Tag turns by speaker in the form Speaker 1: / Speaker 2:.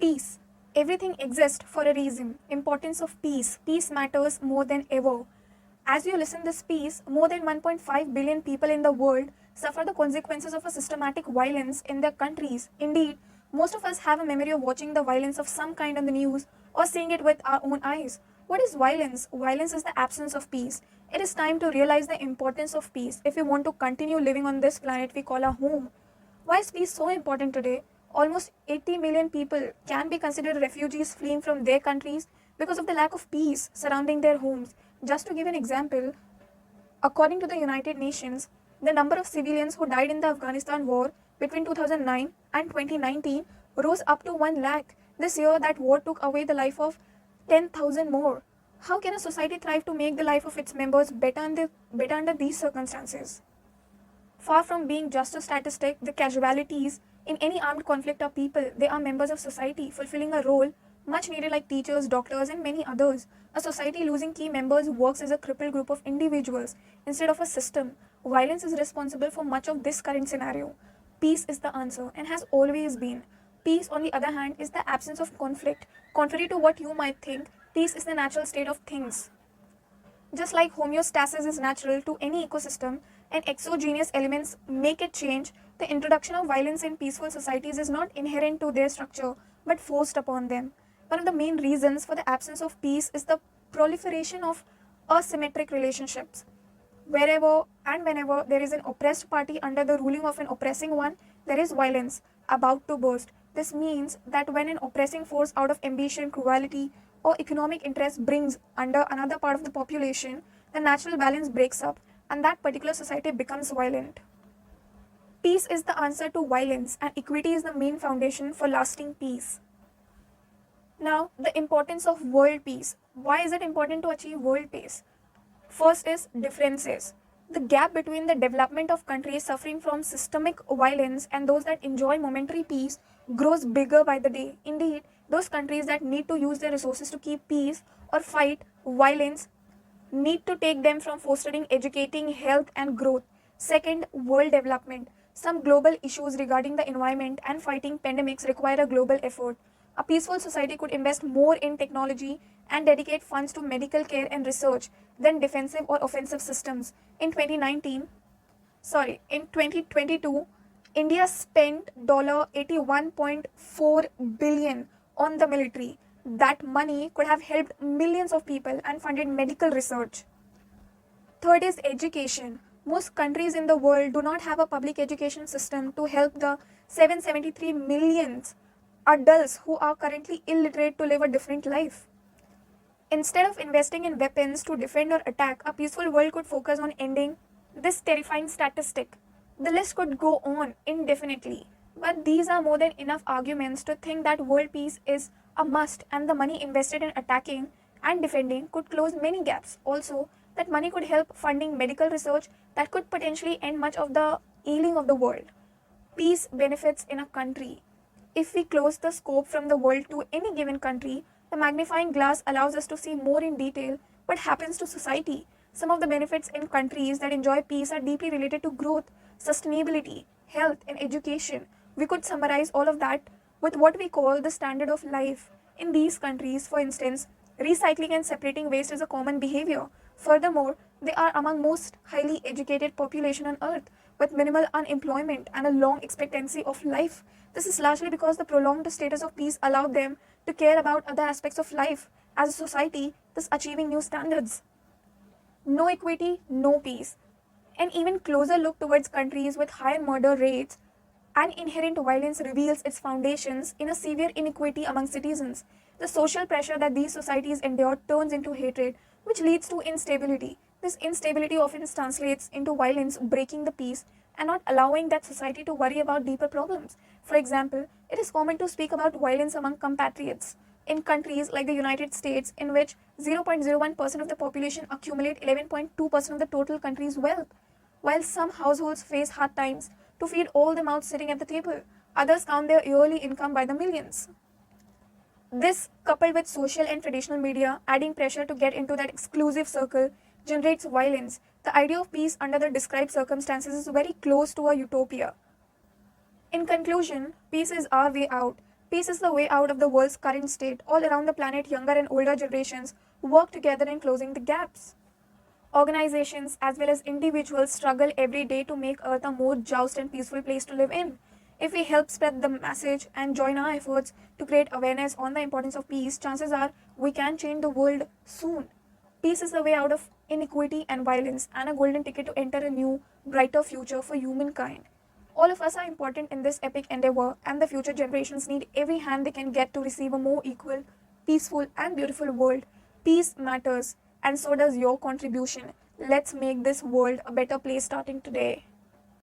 Speaker 1: Peace. Everything exists for a reason. Importance of peace. Peace matters more than ever. As you listen this piece, more than 1.5 billion people in the world suffer the consequences of a systematic violence in their countries. Indeed, most of us have a memory of watching the violence of some kind on the news or seeing it with our own eyes. What is violence? Violence is the absence of peace. It is time to realize the importance of peace if we want to continue living on this planet we call our home. Why is peace so important today? Almost 80 million people can be considered refugees fleeing from their countries because of the lack of peace surrounding their homes. Just to give an example, according to the United Nations, the number of civilians who died in the Afghanistan war between 2009 and 2019 rose up to 1 lakh. This year, that war took away the life of 10,000 more. How can a society thrive to make the life of its members better under these circumstances? Far from being just a statistic, the casualties in any armed conflict are people. They are members of society, fulfilling a role much needed like teachers, doctors, and many others. A society losing key members works as a crippled group of individuals instead of a system. Violence is responsible for much of this current scenario. Peace is the answer and has always been. Peace, on the other hand, is the absence of conflict. Contrary to what you might think, peace is the natural state of things. Just like homeostasis is natural to any ecosystem and exogenous elements make it change, the introduction of violence in peaceful societies is not inherent to their structure but forced upon them. One of the main reasons for the absence of peace is the proliferation of asymmetric relationships. Wherever and whenever there is an oppressed party under the ruling of an oppressing one, there is violence about to burst. This means that when an oppressing force out of ambition, cruelty, or economic interest brings under another part of the population, the natural balance breaks up and that particular society becomes violent. Peace is the answer to violence, and equity is the main foundation for lasting peace. Now, the importance of world peace. Why is it important to achieve world peace? First is differences. The gap between the development of countries suffering from systemic violence and those that enjoy momentary peace grows bigger by the day. Indeed, those countries that need to use their resources to keep peace or fight violence need to take them from fostering, educating, health, and growth. Second, world development. Some global issues regarding the environment and fighting pandemics require a global effort. A peaceful society could invest more in technology and dedicate funds to medical care and research than defensive or offensive systems. In 2022, India spent $81.4 billion on the military. That money could have helped millions of people and funded medical research. Third is education. Most countries in the world do not have a public education system to help the 773 million adults who are currently illiterate to live a different life. Instead of investing in weapons to defend or attack, a peaceful world could focus on ending this terrifying statistic. The list could go on indefinitely, but these are more than enough arguments to think that world peace is a must, and the money invested in attacking and defending could close many gaps. Also, that money could help funding medical research that could potentially end much of the ailing of the world. Peace benefits in a country. If we close the scope from the world to any given country, the magnifying glass allows us to see more in detail what happens to society. Some of the benefits in countries that enjoy peace are deeply related to growth, sustainability, health, and education. We could summarize all of that with what we call the standard of life. In these countries, for instance, recycling and separating waste is a common behavior. Furthermore, they are among most highly educated population on earth with minimal unemployment and a long expectancy of life. This is largely because the prolonged status of peace allowed them to care about other aspects of life as a society, thus achieving new standards. No equity, no peace. An even closer look towards countries with higher murder rates and inherent violence reveals its foundations in a severe inequity among citizens. The social pressure that these societies endure turns into hatred, which leads to instability. This instability often translates into violence, breaking the peace and not allowing that society to worry about deeper problems. For example, it is common to speak about violence among compatriots in countries like the United States, in which 0.01% of the population accumulate 11.2% of the total country's wealth. While some households face hard times to feed all the mouths sitting at the table, others count their yearly income by the millions. This, coupled with social and traditional media adding pressure to get into that exclusive circle, generates violence. The idea of peace under the described circumstances is very close to a utopia. In conclusion, peace is our way out. Peace is the way out of the world's current state. All around the planet, younger and older generations work together in closing the gaps. Organizations as well as individuals struggle every day to make Earth a more just and peaceful place to live in. If we help spread the message and join our efforts to create awareness on the importance of peace, chances are we can change the world soon. Peace is the way out of inequality and violence and a golden ticket to enter a new, brighter future for humankind. All of us are important in this epic endeavor, and the future generations need every hand they can get to receive a more equal, peaceful, and beautiful world. Peace matters, and so does your contribution. Let's make this world a better place starting today.